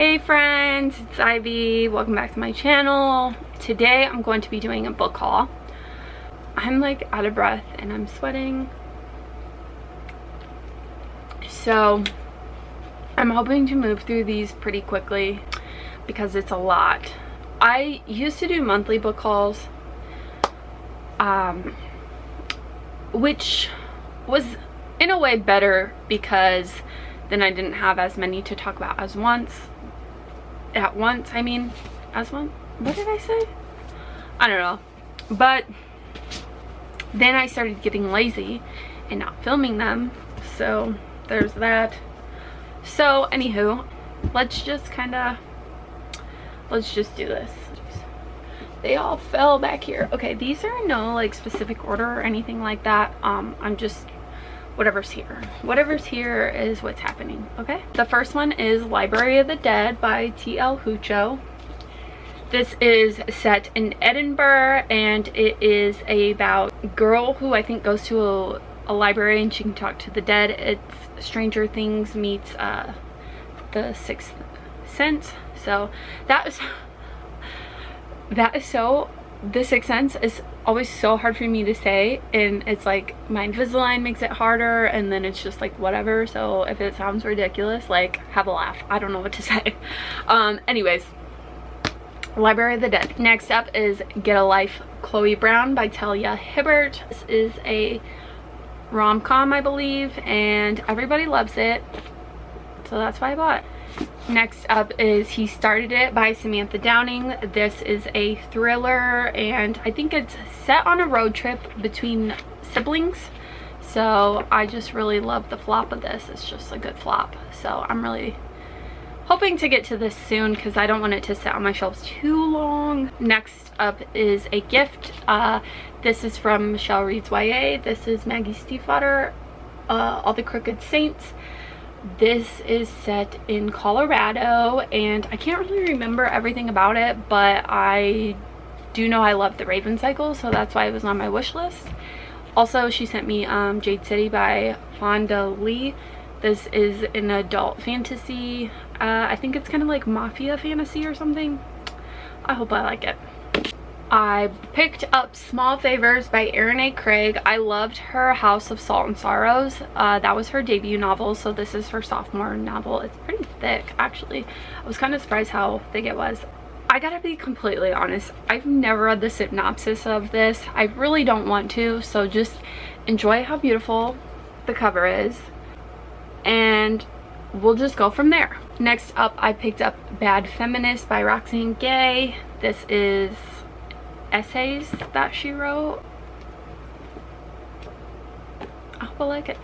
Hey friends, it's Ivy. Welcome back to my channel. Today I'm going to be doing a book haul. I'm like out of breath and I'm sweating. So I'm hoping to move through these pretty quickly because it's a lot. I used to do monthly book hauls, which was in a way better because then I didn't have as many to talk about as once. What did I say? I don't know. But then I started getting lazy and not filming them, so there's that. So anywho, let's just do this. They all fell back here. Okay, these are in no like specific order or anything like that. I'm just whatever's here is what's happening. Okay, the first one is Library of the Dead by T.L. Hucho. This is set in Edinburgh and it is about a girl who I think goes to a library and she can talk to the dead. It's Stranger Things meets The Sixth Sense. So The Sixth Sense is always so hard for me to say, and it's like my Invisalign makes it harder, and then it's just like whatever. So if it sounds ridiculous, like have a laugh. I don't know what to say. Anyways, Library of the Dead. Next up is Get a Life, Chloe Brown by Talia Hibbert. This is a rom-com, I believe, and everybody loves it, so that's why I bought it. Next up is He Started It by Samantha Downing. This is a thriller and I think it's set on a road trip between siblings. So I just really love the flop of this. It's just a good flop. So I'm really hoping to get to this soon because I don't want it to sit on my shelves too long. Next up is A Gift. This is from Michelle Reed's YA. This is Maggie Stiefvater, All the Crooked Saints. This is set in Colorado and I can't really remember everything about it, but I do know I love the Raven Cycle, so that's why it was on my wish list. Also, she sent me Jade City by Fonda Lee. This is an adult fantasy. I think it's kind of like mafia fantasy or something. I hope I like it. I picked up Small Favors by Erin A. Craig. I loved her House of Salt and Sorrows. That was her debut novel, so this is her sophomore novel. It's pretty thick, actually. I was kind of surprised how thick it was. I gotta be completely honest, I've never read the synopsis of this. I really don't want to, so just enjoy how beautiful the cover is, and we'll just go from there. Next up, I picked up Bad Feminist by Roxane Gay. This is essays that she wrote. I hope I like it.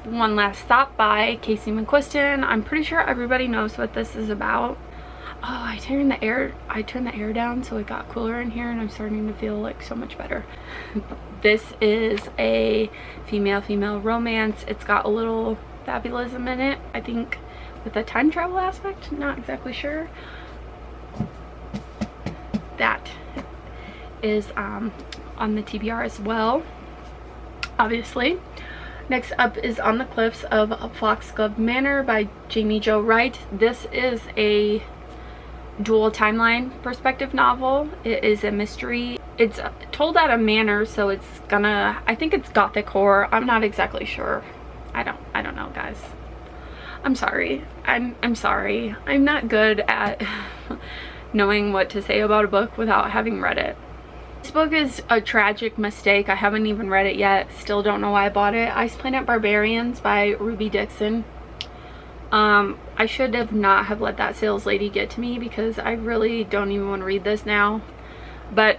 One Last Stop by Casey McQuiston. I'm pretty sure everybody knows what this is about. Oh, I turned the air down so it got cooler in here and I'm starting to feel like so much better. This is a female romance. It's got a little fabulism in it, I think, with a time travel aspect. Not exactly sure. That is on the TBR as well, obviously. Next up is On the Cliffs of Foxglove Manor by Jamie Jo Wright. This is a dual timeline perspective novel. It is a mystery. It's told at a manor, so I think it's gothic horror. I'm not exactly sure. I don't know, guys. I'm sorry. I'm sorry. I'm not good at knowing what to say about a book without having read it. This book is a tragic mistake. I haven't even read it yet. Still don't know why I bought it. Ice Planet Barbarians by Ruby Dixon. I should have not have let that sales lady get to me because I really don't even want to read this now, but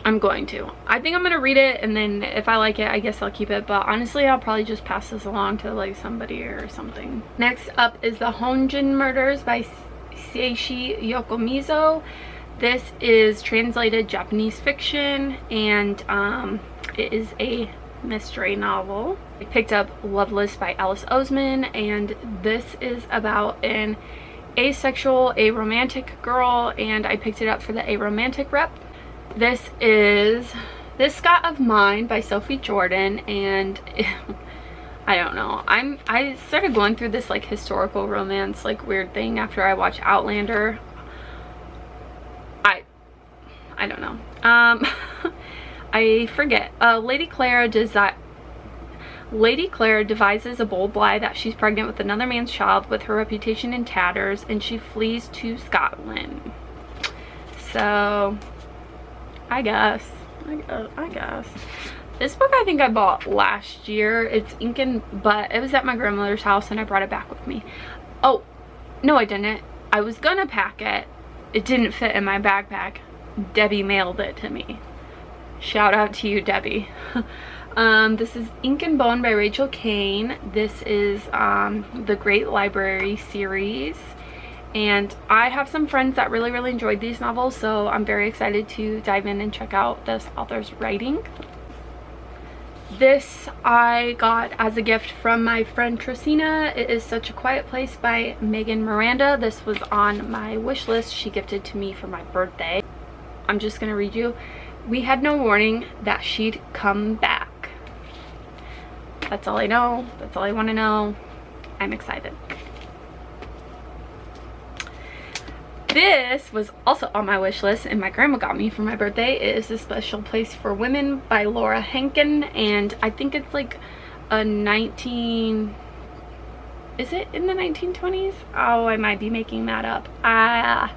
I'm going to. I think I'm going to read it, and then if I like it, I guess I'll keep it, but honestly I'll probably just pass this along to like somebody or something. Next up is The Honjin Murders by Seishi Yokomizo. This is translated Japanese fiction, and it is a mystery novel. I picked up Loveless by Alice Oseman, and this is about an asexual, aromantic girl, and I picked it up for the aromantic rep. This is This Scott of Mine by Sophie Jordan, and I don't know. I started going through this like historical romance like weird thing after I watched Outlander. I don't know. I forget. Lady Clara devises a bold lie that she's pregnant with another man's child with her reputation in tatters, and she flees to Scotland. So I guess this book I think I bought last year. It's but it was at my grandmother's house and I brought it back with me. Oh no, I didn't. I was gonna pack it. It didn't fit in my backpack. Debbie mailed it to me. Shout out to you, Debbie. This is Ink and Bone by Rachel Kane. This is the Great Library series, and I have some friends that really enjoyed these novels, so I'm very excited to dive in and check out this author's writing. This I got as a gift from my friend Tracina. It is Such a Quiet Place by Megan Miranda. This was on my wish list. She gifted to me for my birthday. I'm just gonna read you. We had no warning that she'd come back. That's all I know. That's all I want to know. I'm excited. This was also on my wish list and my grandma got me for my birthday. It is A Special Place for Women by Laura Henkin, and I think it's like a is it in the 1920s? Oh, I might be making that up. I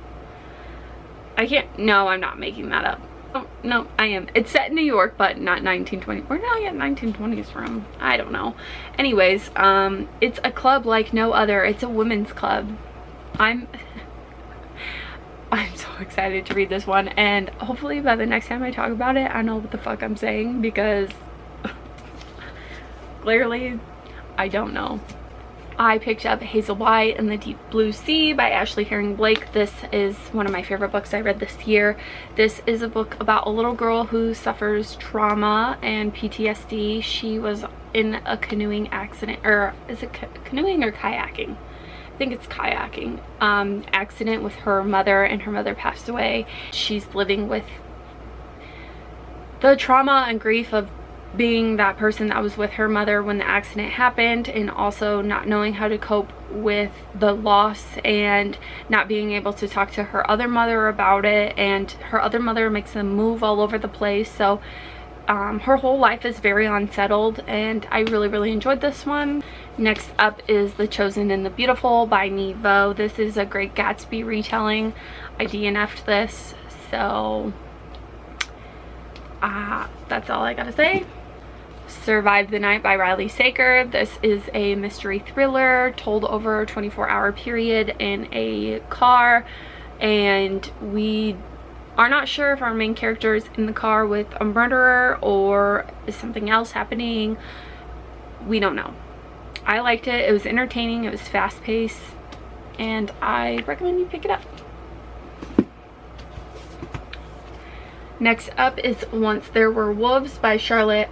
can't, no, I'm not making that up. Oh, no, I am. It's set in New York, but not 1920. Where did I get 1920s from? I don't know. Anyways, it's a club like no other. It's a women's club. I'm so excited to read this one, and hopefully by the next time I talk about it, I know what the fuck I'm saying, because clearly I don't know. I picked up Hazel White and the Deep Blue Sea by Ashley Herring Blake. This is one of my favorite books I read this year. This is a book about a little girl who suffers trauma and PTSD. She was in a canoeing accident, or is it canoeing or kayaking? I think it's kayaking. Accident with her mother, and her mother passed away. She's living with the trauma and grief of being that person that was with her mother when the accident happened, and also not knowing how to cope with the loss and not being able to talk to her other mother about it, and her other mother makes them move all over the place. So her whole life is very unsettled, and I really enjoyed this one. Next up is The Chosen and the Beautiful by Nevo. This is a Great Gatsby retelling. I DNF'd this, so that's all I gotta say. Survive the Night by Riley Sager. This is a mystery thriller told over a 24-hour period in a car, and we are not sure if our main character is in the car with a murderer or is something else happening. We don't know. I liked it. It was entertaining. It was fast-paced, and I recommend you pick it up. Next up is Once There Were Wolves by Charlotte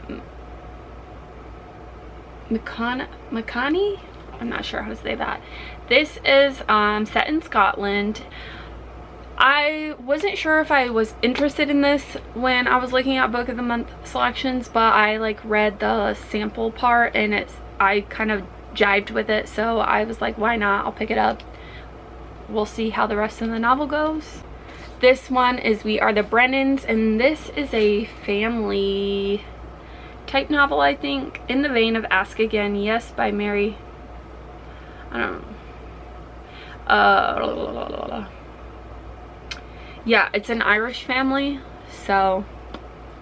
McConney. I'm not sure how to say that. This is set in Scotland. I wasn't sure if I was interested in this when I was looking at Book of the Month selections, but I like read the sample part and I kind of jived with it, so I was like, why not? I'll pick it up. We'll see how the rest of the novel goes. This one is We Are the Brennans, and this is a family type novel, I think, in the vein of Ask Again Yes by Mary, I don't know, yeah, it's an Irish family, so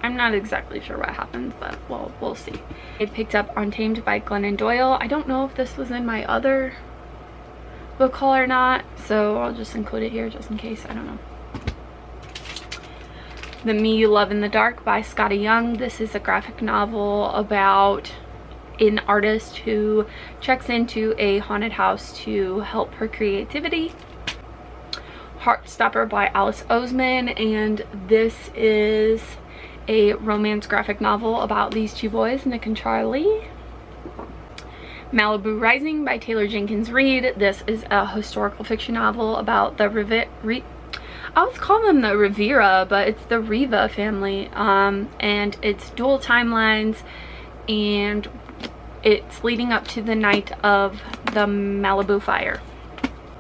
I'm not exactly sure what happens, but well, we'll see. I picked up Untamed by Glennon Doyle. I don't know if this was in my other book haul or not, so I'll just include it here just in case. I don't know. The Me You Love in the Dark by Scotty Young. This is a graphic novel about an artist who checks into a haunted house to help her creativity. Heartstopper by Alice Oseman, and this is a romance graphic novel about these two boys, Nick and Charlie. Malibu Rising by Taylor Jenkins Reid. This is a historical fiction novel about the I was calling them the Rivera, but it's the Riva family, and it's dual timelines, and It's leading up to the night of the Malibu fire.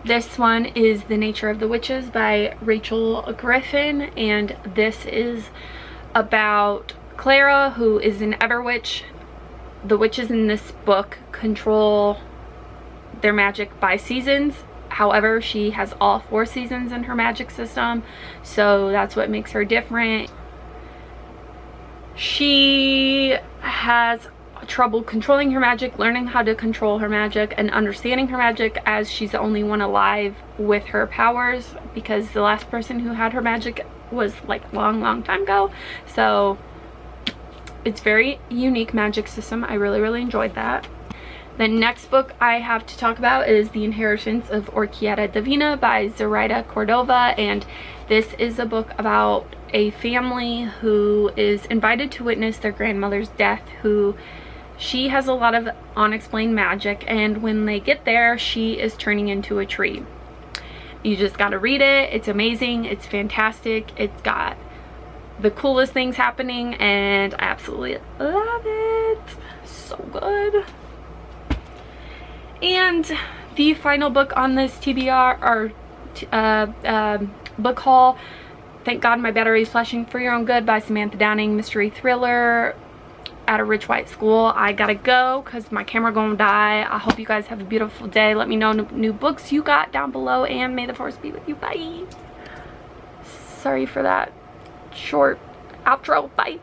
This one is The Nature of the Witches by Rachel Griffin, and this is about Clara, who is an Everwitch. The witches in this book control their magic by seasons. However, she has all 4 seasons in her magic system, so that's what makes her different. She has trouble controlling her magic, learning how to control her magic, and understanding her magic, as she's the only one alive with her powers, because the last person who had her magic was like long time ago. So it's very unique magic system. I really enjoyed that. The next book I have to talk about is The Inheritance of Orchietta Divina by Zoraida Cordova, and this is a book about a family who is invited to witness their grandmother's death, who she has a lot of unexplained magic, and when they get there, she is turning into a tree. You just gotta read it. It's amazing. It's fantastic. It's got the coolest things happening, and I absolutely love it. So good. And the final book on this TBR, or book haul, Thank God My Battery is Flashing for Your Own Good by Samantha Downing, mystery thriller at a rich white school. I gotta go because my camera gonna die. I hope you guys have a beautiful day. Let me know new books you got down below, and may the force be with you. Bye. Sorry for that short outro. Bye.